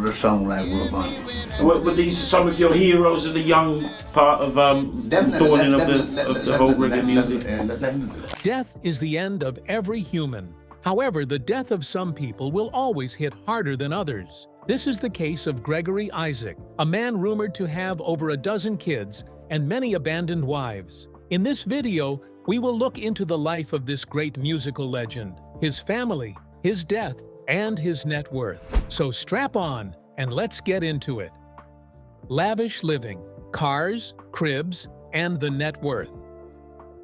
the songs I grew up on. Were these some of your heroes of the young part of dawning of the whole reggae music? Death is the end of every human. However, the death of some people will always hit harder than others. This is the case of Gregory Isaacs, a man rumored to have over a dozen kids and many abandoned wives. In this video, we will look into the life of this great musical legend, his family, his death, and his net worth. So strap on and let's get into it. Lavish living, cars, cribs, and the net worth.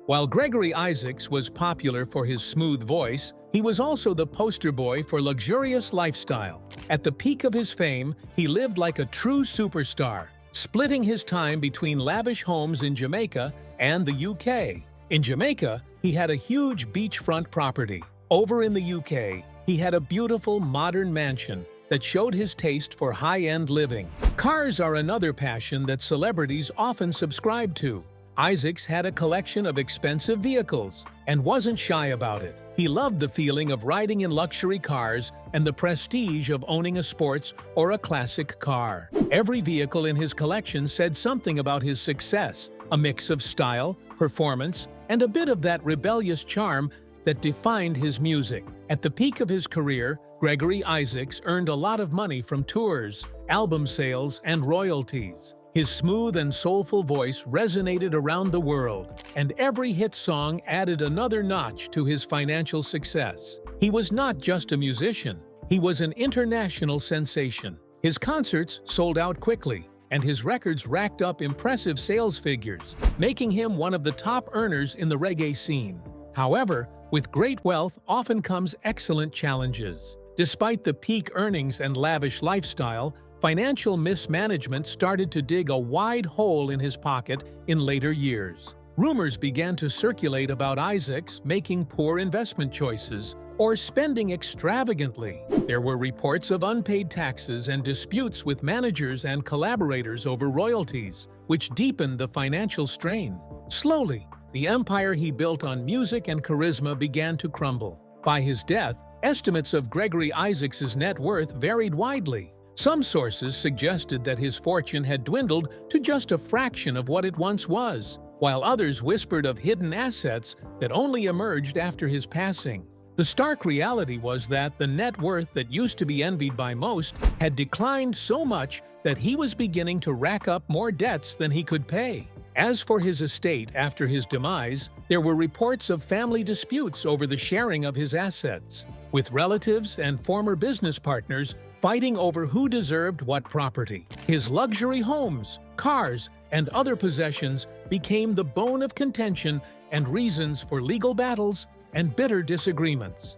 While Gregory Isaacs was popular for his smooth voice, he was also the poster boy for luxurious lifestyle. At the peak of his fame, he lived like a true superstar, splitting his time between lavish homes in Jamaica and the UK. In Jamaica, he had a huge beachfront property. Over in the UK, he had a beautiful modern mansion that showed his taste for high-end living. Cars are another passion that celebrities often subscribe to. Isaacs had a collection of expensive vehicles and wasn't shy about it. He loved the feeling of riding in luxury cars and the prestige of owning a sports or a classic car. Every vehicle in his collection said something about his success, a mix of style, performance, and a bit of that rebellious charm that defined his music. At the peak of his career, Gregory Isaacs earned a lot of money from tours, album sales, and royalties. His smooth and soulful voice resonated around the world, and every hit song added another notch to his financial success. He was not just a musician, he was an international sensation. His concerts sold out quickly, and his records racked up impressive sales figures, making him one of the top earners in the reggae scene. However, with great wealth often comes excellent challenges. Despite the peak earnings and lavish lifestyle, financial mismanagement started to dig a wide hole in his pocket in later years. Rumors began to circulate about Isaacs making poor investment choices or spending extravagantly. There were reports of unpaid taxes and disputes with managers and collaborators over royalties, which deepened the financial strain. Slowly, the empire he built on music and charisma began to crumble. By his death, estimates of Gregory Isaacs' net worth varied widely. Some sources suggested that his fortune had dwindled to just a fraction of what it once was, while others whispered of hidden assets that only emerged after his passing. The stark reality was that the net worth that used to be envied by most had declined so much that he was beginning to rack up more debts than he could pay. As for his estate after his demise, there were reports of family disputes over the sharing of his assets, with relatives and former business partners fighting over who deserved what property. His luxury homes, cars, and other possessions became the bone of contention and reasons for legal battles and bitter disagreements.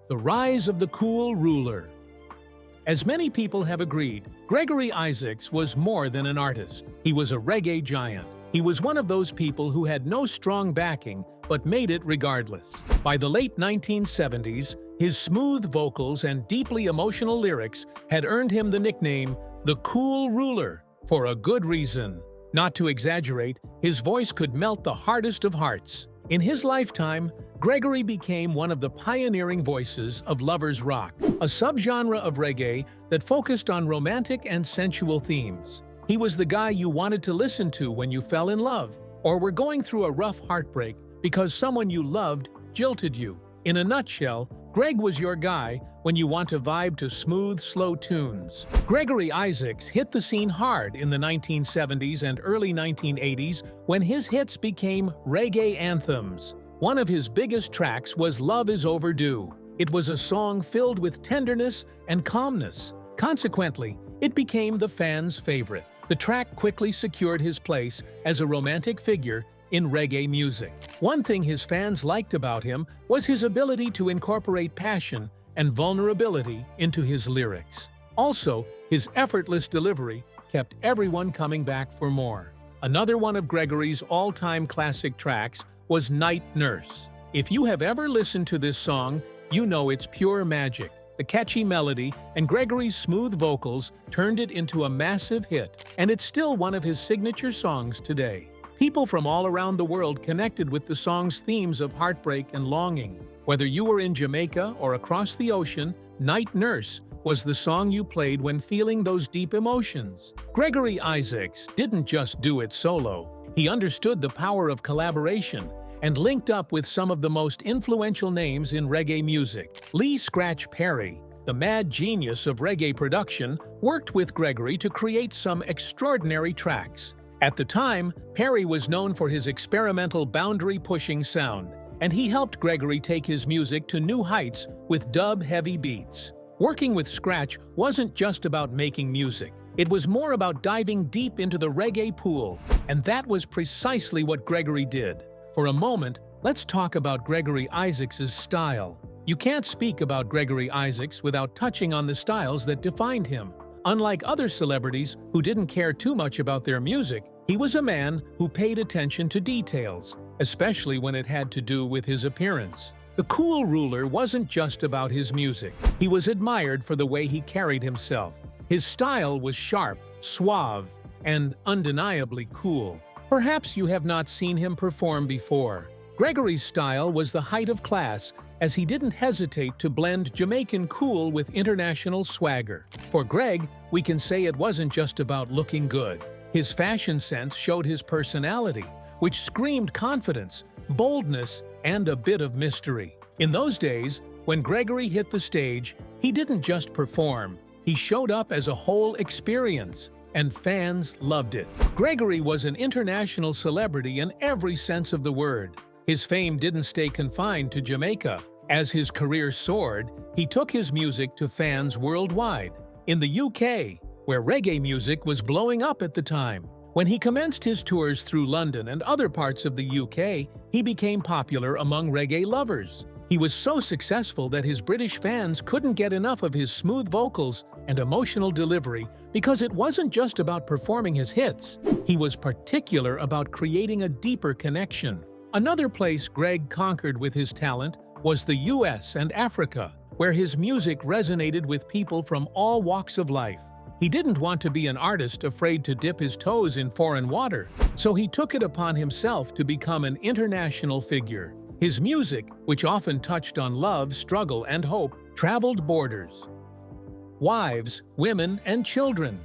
The rise of the cool ruler. As many people have agreed, Gregory Isaacs was more than an artist. He was a reggae giant. He was one of those people who had no strong backing but made it regardless. By the late 1970s, his smooth vocals and deeply emotional lyrics had earned him the nickname, the Cool Ruler, for a good reason. Not to exaggerate, his voice could melt the hardest of hearts. In his lifetime, Gregory became one of the pioneering voices of lovers rock, a subgenre of reggae that focused on romantic and sensual themes. He was the guy you wanted to listen to when you fell in love, or were going through a rough heartbreak because someone you loved jilted you. In a nutshell, Greg was your guy when you want to vibe to smooth, slow tunes. Gregory Isaacs hit the scene hard in the 1970s and early 1980s when his hits became reggae anthems. One of his biggest tracks was Love Is Overdue. It was a song filled with tenderness and calmness. Consequently, it became the fans' favorite. The track quickly secured his place as a romantic figure in reggae music. One thing his fans liked about him was his ability to incorporate passion and vulnerability into his lyrics. Also, his effortless delivery kept everyone coming back for more. Another one of Gregory's all-time classic tracks was Night Nurse. If you have ever listened to this song, you know it's pure magic. The catchy melody and Gregory's smooth vocals turned it into a massive hit, and it's still one of his signature songs today. People from all around the world connected with the song's themes of heartbreak and longing. Whether you were in Jamaica or across the ocean, Night Nurse was the song you played when feeling those deep emotions. Gregory Isaacs didn't just do it solo. He understood the power of collaboration and linked up with some of the most influential names in reggae music. Lee "Scratch" Perry, the mad genius of reggae production, worked with Gregory to create some extraordinary tracks. At the time, Perry was known for his experimental boundary-pushing sound, and he helped Gregory take his music to new heights with dub-heavy beats. Working with Scratch wasn't just about making music. It was more about diving deep into the reggae pool, and that was precisely what Gregory did. For a moment, let's talk about Gregory Isaacs' style. You can't speak about Gregory Isaacs without touching on the styles that defined him. Unlike other celebrities who didn't care too much about their music, he was a man who paid attention to details, especially when it had to do with his appearance. The cool ruler wasn't just about his music. He was admired for the way he carried himself. His style was sharp, suave, and undeniably cool. Perhaps you have not seen him perform before. Gregory's style was the height of class, as he didn't hesitate to blend Jamaican cool with international swagger. For Greg, we can say it wasn't just about looking good. His fashion sense showed his personality, which screamed confidence, boldness, and a bit of mystery. In those days, when Gregory hit the stage, he didn't just perform. He showed up as a whole experience, and fans loved it. Gregory was an international celebrity in every sense of the word. His fame didn't stay confined to Jamaica. As his career soared, he took his music to fans worldwide. In the UK, where reggae music was blowing up at the time. When he commenced his tours through London and other parts of the UK, he became popular among reggae lovers. He was so successful that his British fans couldn't get enough of his smooth vocals and emotional delivery because it wasn't just about performing his hits. He was particular about creating a deeper connection. Another place Greg conquered with his talent was the US and Africa, where his music resonated with people from all walks of life. He didn't want to be an artist afraid to dip his toes in foreign water, so he took it upon himself to become an international figure. His music, which often touched on love, struggle, and hope, traveled borders. Wives, women, and children.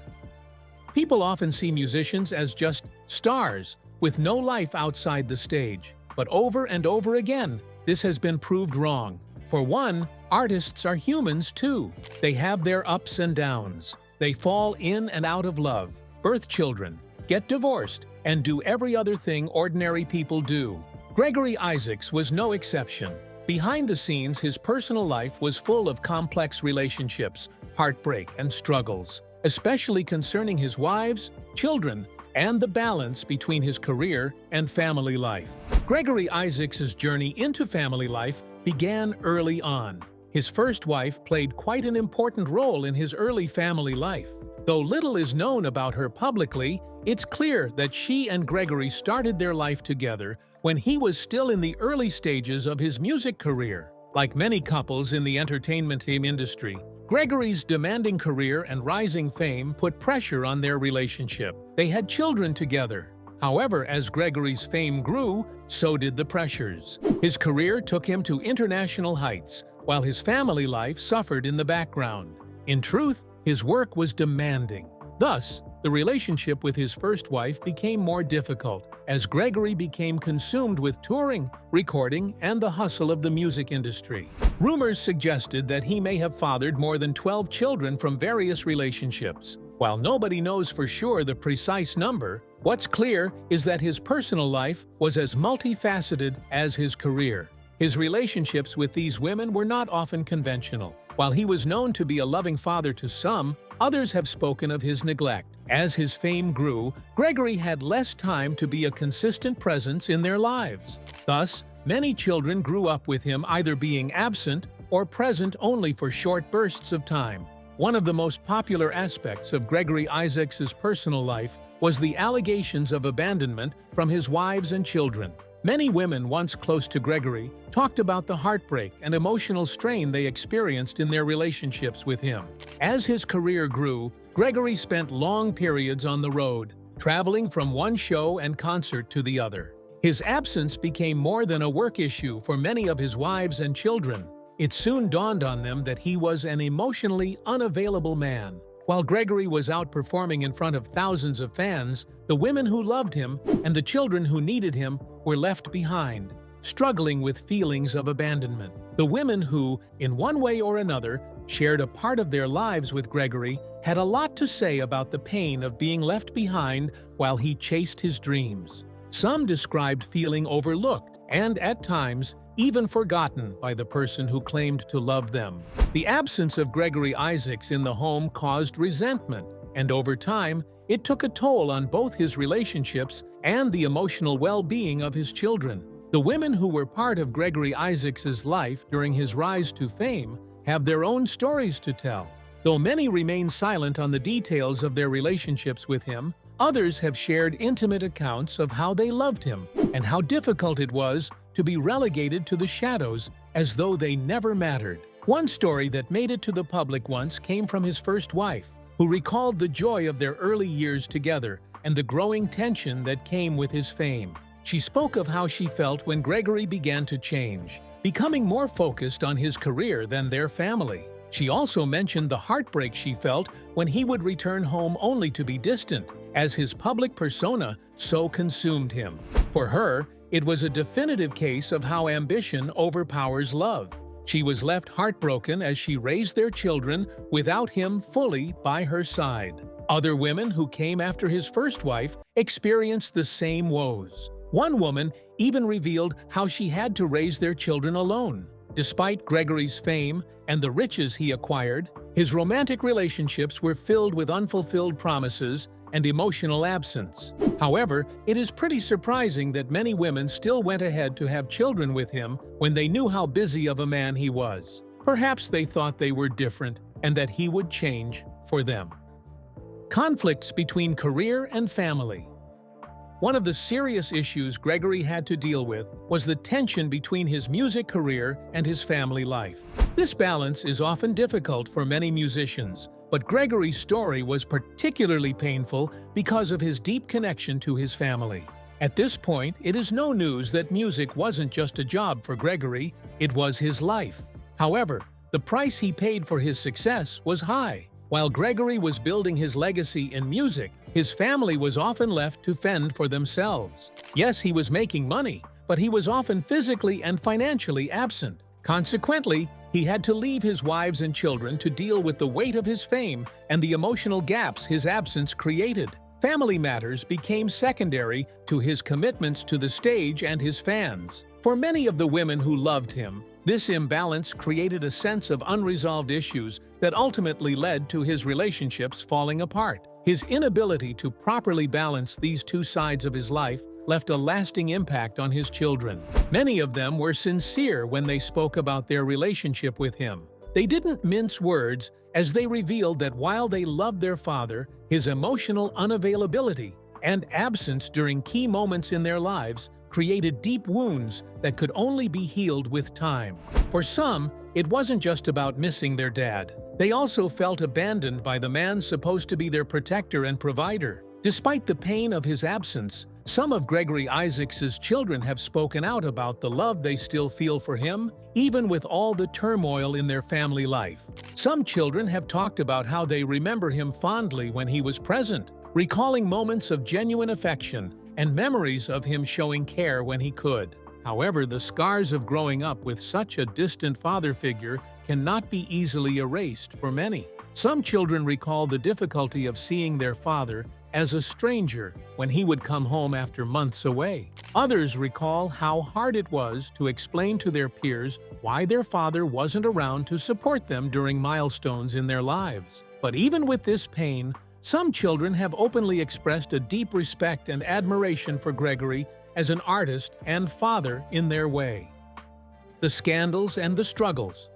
People often see musicians as just stars, with no life outside the stage. But over and over again, this has been proved wrong. For one, artists are humans too. They have their ups and downs. They fall in and out of love, birth children, get divorced, and do every other thing ordinary people do. Gregory Isaacs was no exception. Behind the scenes, his personal life was full of complex relationships, heartbreak, and struggles, especially concerning his wives, children, and the balance between his career and family life. Gregory Isaacs' journey into family life began early on. His first wife played quite an important role in his early family life. Though little is known about her publicly, it's clear that she and Gregory started their life together when he was still in the early stages of his music career. Like many couples in the entertainment industry, Gregory's demanding career and rising fame put pressure on their relationship. They had children together. However, as Gregory's fame grew, so did the pressures. His career took him to international heights, while his family life suffered in the background. In truth, his work was demanding. Thus, the relationship with his first wife became more difficult, as Gregory became consumed with touring, recording, and the hustle of the music industry. Rumors suggested that he may have fathered more than 12 children from various relationships. While nobody knows for sure the precise number, what's clear is that his personal life was as multifaceted as his career. His relationships with these women were not often conventional. While he was known to be a loving father to some, others have spoken of his neglect. As his fame grew, Gregory had less time to be a consistent presence in their lives. Thus, many children grew up with him either being absent or present only for short bursts of time. One of the most popular aspects of Gregory Isaacs' personal life was the allegations of abandonment from his wives and children. Many women once close to Gregory talked about the heartbreak and emotional strain they experienced in their relationships with him. As his career grew, Gregory spent long periods on the road, traveling from one show and concert to the other. His absence became more than a work issue for many of his wives and children. It soon dawned on them that he was an emotionally unavailable man. While Gregory was out performing in front of thousands of fans, the women who loved him and the children who needed him were left behind, struggling with feelings of abandonment. The women who, in one way or another, shared a part of their lives with Gregory had a lot to say about the pain of being left behind while he chased his dreams. Some described feeling overlooked and, at times, even forgotten by the person who claimed to love them. The absence of Gregory Isaacs in the home caused resentment, and over time, it took a toll on both his relationships and the emotional well-being of his children. The women who were part of Gregory Isaacs's life during his rise to fame have their own stories to tell. Though many remain silent on the details of their relationships with him, others have shared intimate accounts of how they loved him and how difficult it was to be relegated to the shadows as though they never mattered. One story that made it to the public once came from his first wife, who recalled the joy of their early years together and the growing tension that came with his fame. She spoke of how she felt when Gregory began to change, becoming more focused on his career than their family. She also mentioned the heartbreak she felt when he would return home only to be distant, as his public persona so consumed him. For her, it was a definitive case of how ambition overpowers love. She was left heartbroken as she raised their children without him fully by her side. Other women who came after his first wife experienced the same woes. One woman even revealed how she had to raise their children alone. Despite Gregory's fame and the riches he acquired, his romantic relationships were filled with unfulfilled promises and emotional absence. However, it is pretty surprising that many women still went ahead to have children with him when they knew how busy of a man he was. Perhaps they thought they were different and that he would change for them. Conflicts between career and family. One of the serious issues Gregory had to deal with was the tension between his music career and his family life. This balance is often difficult for many musicians, but Gregory's story was particularly painful because of his deep connection to his family. At this point, it is no news that music wasn't just a job for Gregory, it was his life. However, the price he paid for his success was high. While Gregory was building his legacy in music, his family was often left to fend for themselves. Yes, he was making money, but he was often physically and financially absent. Consequently, he had to leave his wives and children to deal with the weight of his fame and the emotional gaps his absence created. Family matters became secondary to his commitments to the stage and his fans. For many of the women who loved him, this imbalance created a sense of unresolved issues that ultimately led to his relationships falling apart. His inability to properly balance these two sides of his life left a lasting impact on his children. Many of them were sincere when they spoke about their relationship with him. They didn't mince words as they revealed that while they loved their father, his emotional unavailability and absence during key moments in their lives created deep wounds that could only be healed with time. For some, it wasn't just about missing their dad. They also felt abandoned by the man supposed to be their protector and provider. Despite the pain of his absence, some of Gregory Isaacs's children have spoken out about the love they still feel for him, even with all the turmoil in their family life. Some children have talked about how they remember him fondly when he was present, recalling moments of genuine affection and memories of him showing care when he could. However, the scars of growing up with such a distant father figure cannot be easily erased for many. Some children recall the difficulty of seeing their father as a stranger when he would come home after months away. Others recall how hard it was to explain to their peers why their father wasn't around to support them during milestones in their lives. But even with this pain, some children have openly expressed a deep respect and admiration for Gregory as an artist and father in their way. The scandals and the struggles.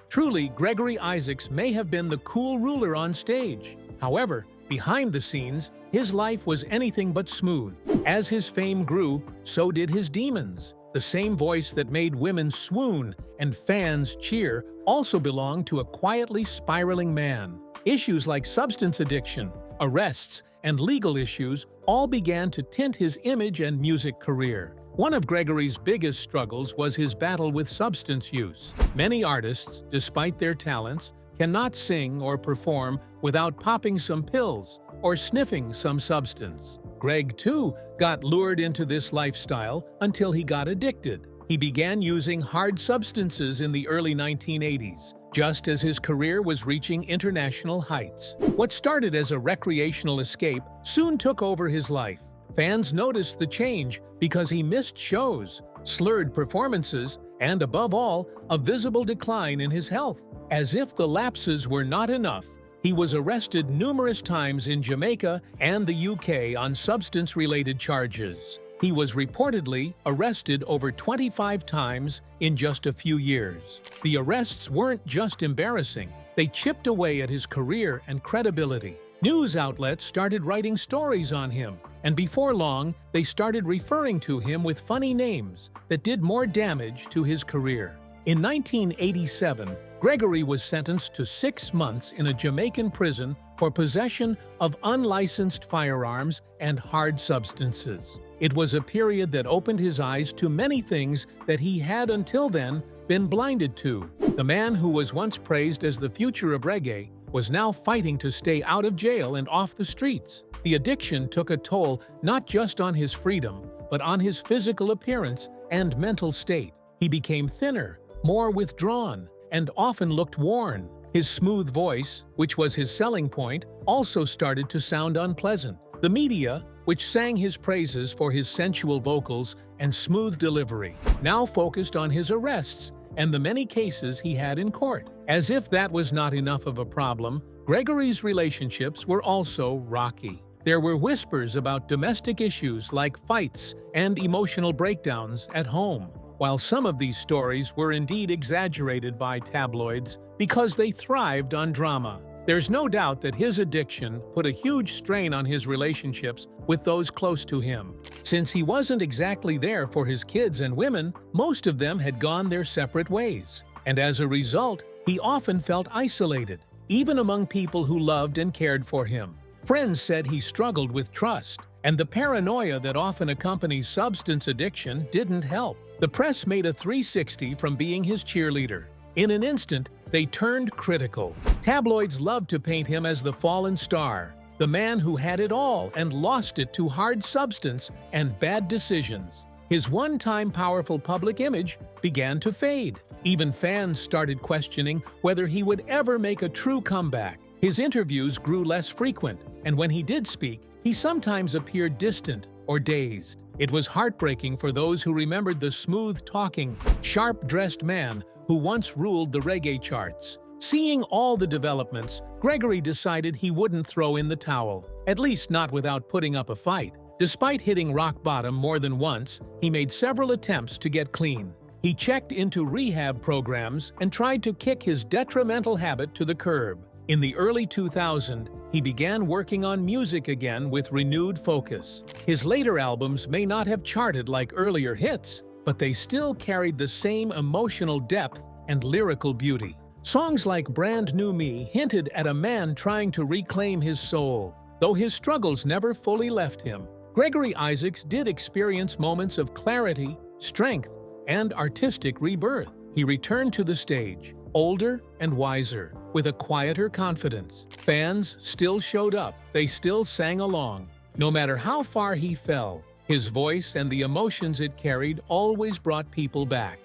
Truly, Gregory Isaacs may have been the cool ruler on stage. However, behind the scenes, his life was anything but smooth. As his fame grew, so did his demons. The same voice that made women swoon and fans cheer also belonged to a quietly spiraling man. Issues like substance addiction, arrests, and legal issues all began to tint his image and music career. One of Gregory's biggest struggles was his battle with substance use. Many artists, despite their talents, cannot sing or perform without popping some pills or sniffing some substance. Greg, too, got lured into this lifestyle until he got addicted. He began using hard substances in the early 1980s, just as his career was reaching international heights. What started as a recreational escape soon took over his life. Fans noticed the change because he missed shows, slurred performances, and above all, a visible decline in his health. As if the lapses were not enough, he was arrested numerous times in Jamaica and the UK on substance-related charges. He was reportedly arrested over 25 times in just a few years. The arrests weren't just embarrassing, they chipped away at his career and credibility. News outlets started writing stories on him, and before long, they started referring to him with funny names that did more damage to his career. In 1987, Gregory was sentenced to 6 months in a Jamaican prison for possession of unlicensed firearms and hard substances. It was a period that opened his eyes to many things that he had until then been blinded to. The man who was once praised as the future of reggae was now fighting to stay out of jail and off the streets. The addiction took a toll not just on his freedom, but on his physical appearance and mental state. He became thinner, more withdrawn, and often looked worn. His smooth voice, which was his selling point, also started to sound unpleasant. The media, which sang his praises for his sensual vocals and smooth delivery, now focused on his arrests and the many cases he had in court. As if that was not enough of a problem, Gregory's relationships were also rocky. There were whispers about domestic issues like fights and emotional breakdowns at home. While some of these stories were indeed exaggerated by tabloids because they thrived on drama, there's no doubt that his addiction put a huge strain on his relationships with those close to him. Since he wasn't exactly there for his kids and women, most of them had gone their separate ways. And as a result, he often felt isolated, even among people who loved and cared for him. Friends said he struggled with trust, and the paranoia that often accompanies substance addiction didn't help. The press made a 360 from being his cheerleader. In an instant, they turned critical. Tabloids loved to paint him as the fallen star, the man who had it all and lost it to hard substance and bad decisions. His one-time powerful public image began to fade. Even fans started questioning whether he would ever make a true comeback. His interviews grew less frequent, and when he did speak, he sometimes appeared distant or dazed. It was heartbreaking for those who remembered the smooth-talking, sharp-dressed man who once ruled the reggae charts. Seeing all the developments, Gregory decided he wouldn't throw in the towel, at least not without putting up a fight. Despite hitting rock bottom more than once, he made several attempts to get clean. He checked into rehab programs and tried to kick his detrimental habit to the curb. In the early 2000s, he began working on music again with renewed focus. His later albums may not have charted like earlier hits, but they still carried the same emotional depth and lyrical beauty. Songs like Brand New Me hinted at a man trying to reclaim his soul. Though his struggles never fully left him, Gregory Isaacs did experience moments of clarity, strength, and artistic rebirth. He returned to the stage, older and wiser, with a quieter confidence. Fans still showed up, they still sang along. No matter how far he fell, his voice and the emotions it carried always brought people back.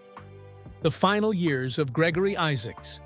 The final years of Gregory Isaacs.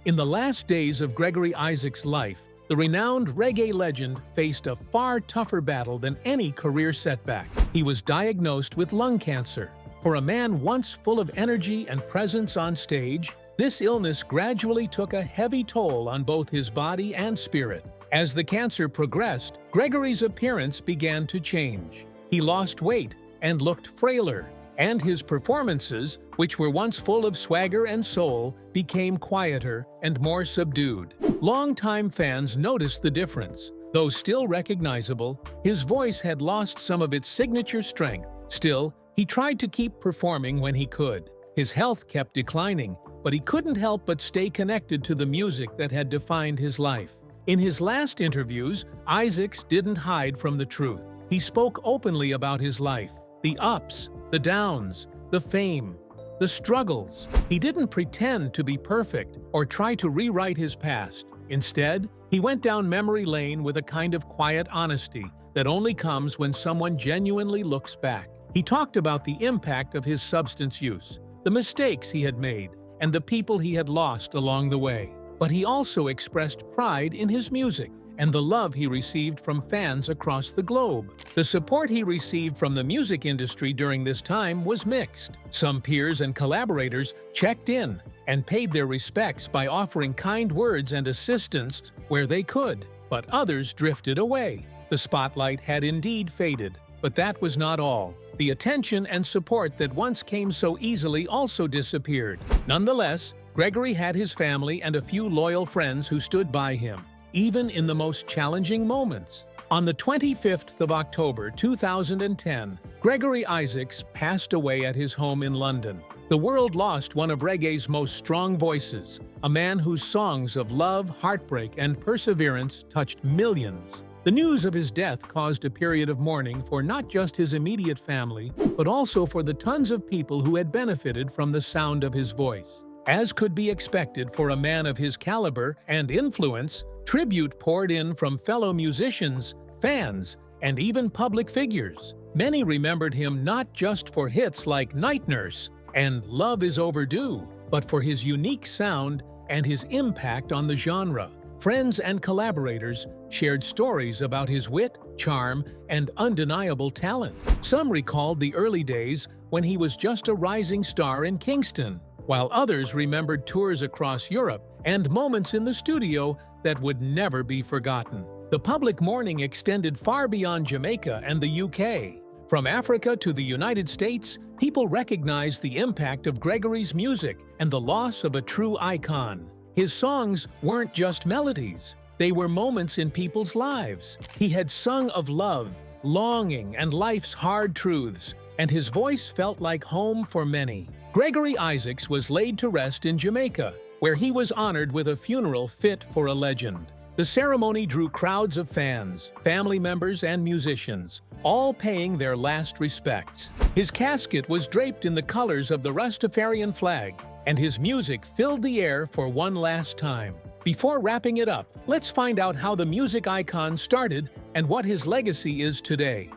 In the last days of Gregory Isaacs' life, the renowned reggae legend faced a far tougher battle than any career setback. He was diagnosed with lung cancer. For a man once full of energy and presence on stage, this illness gradually took a heavy toll on both his body and spirit. As the cancer progressed, Gregory's appearance began to change. He lost weight and looked frailer, and his performances, which were once full of swagger and soul, became quieter and more subdued. Longtime fans noticed the difference. Though still recognizable, his voice had lost some of its signature strength. Still, he tried to keep performing when he could. His health kept declining, but he couldn't help but stay connected to the music that had defined his life. In his last interviews, Isaacs didn't hide from the truth. He spoke openly about his life, the ups the downs, the fame, the struggles. He didn't pretend to be perfect or try to rewrite his past. Instead, he went down memory lane with a kind of quiet honesty that only comes when someone genuinely looks back. He talked about the impact of his substance use, the mistakes he had made, and the people he had lost along the way. But he also expressed pride in his music and the love he received from fans across the globe. The support he received from the music industry during this time was mixed. Some peers and collaborators checked in and paid their respects by offering kind words and assistance where they could, but others drifted away. The spotlight had indeed faded, but that was not all. The attention and support that once came so easily also disappeared. Nonetheless, Gregory had his family and a few loyal friends who stood by him, even in the most challenging moments. On the 25th of October 2010, Gregory Isaacs passed away at his home in London. The world lost one of reggae's most strong voices, a man whose songs of love, heartbreak, and perseverance touched millions. The news of his death caused a period of mourning for not just his immediate family, but also for the tons of people who had benefited from the sound of his voice. As could be expected for a man of his caliber and influence, tribute poured in from fellow musicians, fans, and even public figures. Many remembered him not just for hits like Night Nurse and Love Is Overdue, but for his unique sound and his impact on the genre. Friends and collaborators shared stories about his wit, charm, and undeniable talent. Some recalled the early days when he was just a rising star in Kingston, while others remembered tours across Europe and moments in the studio that would never be forgotten. The public mourning extended far beyond Jamaica and the UK. From Africa to the United States, people recognized the impact of Gregory's music and the loss of a true icon. His songs weren't just melodies, they were moments in people's lives. He had sung of love, longing, and life's hard truths, and his voice felt like home for many. Gregory Isaacs was laid to rest in Jamaica, where he was honored with a funeral fit for a legend. The ceremony drew crowds of fans, family members, and musicians, all paying their last respects. His casket was draped in the colors of the Rastafarian flag, and his music filled the air for one last time. Before wrapping it up, let's find out how the music icon started and what his legacy is today.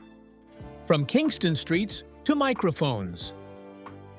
From Kingston streets to microphones.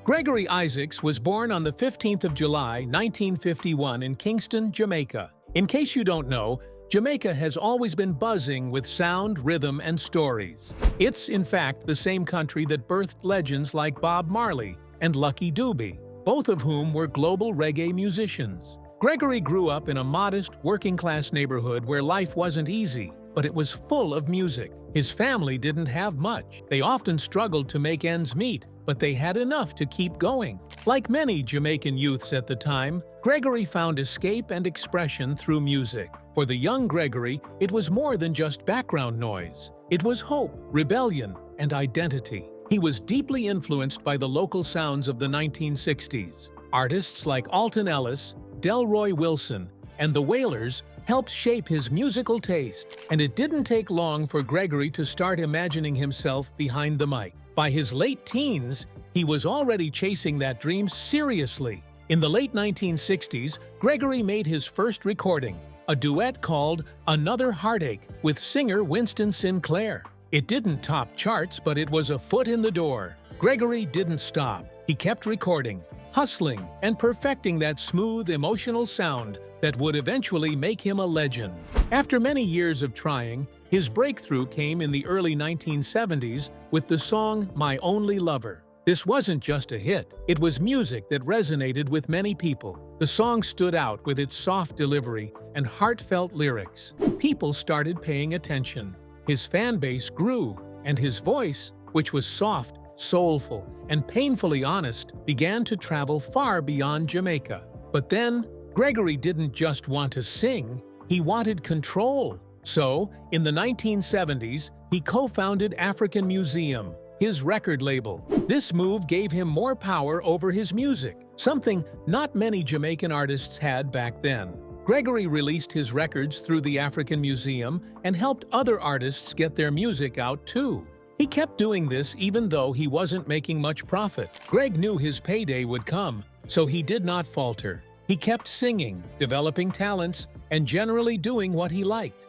Gregory Isaacs was born on the 15th of July, 1951 in Kingston, Jamaica. In case you don't know, Jamaica has always been buzzing with sound, rhythm, and stories. It's, in fact, the same country that birthed legends like Bob Marley and Lucky Dube, both of whom were global reggae musicians. Gregory grew up in a modest, working-class neighborhood where life wasn't easy, but it was full of music. His family didn't have much. They often struggled to make ends meet, but they had enough to keep going. Like many Jamaican youths at the time, Gregory found escape and expression through music. For the young Gregory, it was more than just background noise. It was hope, rebellion, and identity. He was deeply influenced by the local sounds of the 1960s. Artists like Alton Ellis, Delroy Wilson, and the Wailers helped shape his musical taste, and it didn't take long for Gregory to start imagining himself behind the mic. By his late teens, he was already chasing that dream seriously. In the late 1960s, Gregory made his first recording, a duet called Another Heartache with singer Winston Sinclair. It didn't top charts, but it was a foot in the door. Gregory didn't stop. He kept recording, hustling, and perfecting that smooth, emotional sound that would eventually make him a legend. After many years of trying, his breakthrough came in the early 1970s with the song My Only Lover. This wasn't just a hit, it was music that resonated with many people. The song stood out with its soft delivery and heartfelt lyrics. People started paying attention. His fan base grew, and his voice, which was soft, soulful, and painfully honest, began to travel far beyond Jamaica. But then, Gregory didn't just want to sing, he wanted control. So, in the 1970s, he co-founded African Museum, his record label. This move gave him more power over his music, something not many Jamaican artists had back then. Gregory released his records through the African Museum and helped other artists get their music out too. He kept doing this even though he wasn't making much profit. Greg knew his payday would come, so he did not falter. He kept singing, developing talents, and generally doing what he liked.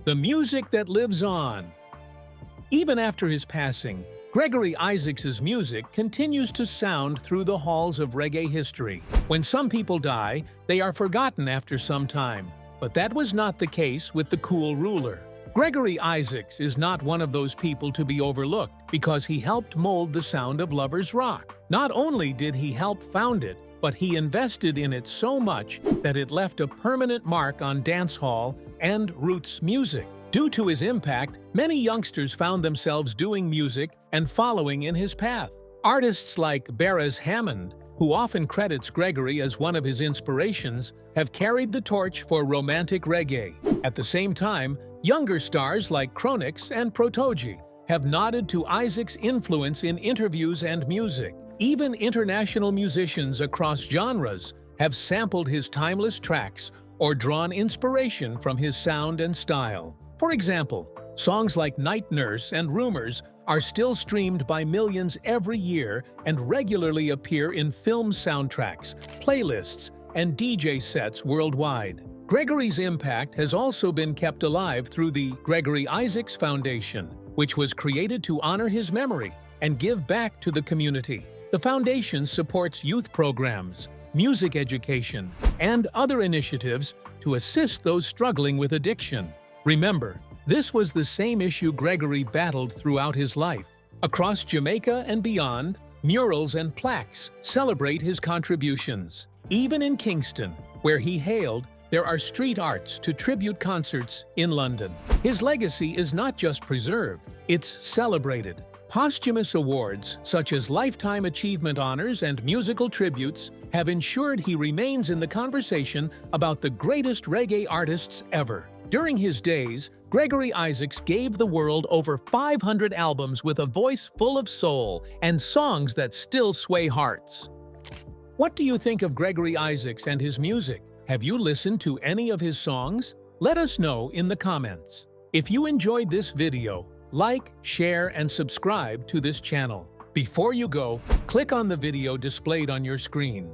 The music that lives on. Even after his passing, Gregory Isaacs' music continues to sound through the halls of reggae history. When some people die, they are forgotten after some time, but that was not the case with the Cool Ruler. Gregory Isaacs is not one of those people to be overlooked because he helped mold the sound of lovers rock. Not only did he help found it, but he invested in it so much that it left a permanent mark on dancehall and roots music. Due to his impact, many youngsters found themselves doing music and following in his path. Artists like Beres Hammond, who often credits Gregory as one of his inspirations, have carried the torch for romantic reggae. At the same time, younger stars like Chronix and Protoji have nodded to Isaac's influence in interviews and music. Even international musicians across genres have sampled his timeless tracks or drawn inspiration from his sound and style. For example, songs like Night Nurse and Rumors are still streamed by millions every year and regularly appear in film soundtracks, playlists, and DJ sets worldwide. Gregory's impact has also been kept alive through the Gregory Isaacs Foundation, which was created to honor his memory and give back to the community. The foundation supports youth programs, music education, and other initiatives to assist those struggling with addiction. Remember, this was the same issue Gregory battled throughout his life. Across Jamaica and beyond, murals and plaques celebrate his contributions. Even in Kingston, where he hailed, there are street arts to tribute concerts in London. His legacy is not just preserved, it's celebrated. Posthumous awards, such as Lifetime Achievement Honors and musical tributes, have ensured he remains in the conversation about the greatest reggae artists ever. During his days, Gregory Isaacs gave the world over 500 albums with a voice full of soul and songs that still sway hearts. What do you think of Gregory Isaacs and his music? Have you listened to any of his songs? Let us know in the comments. If you enjoyed this video, like, share, and subscribe to this channel. Before you go, click on the video displayed on your screen.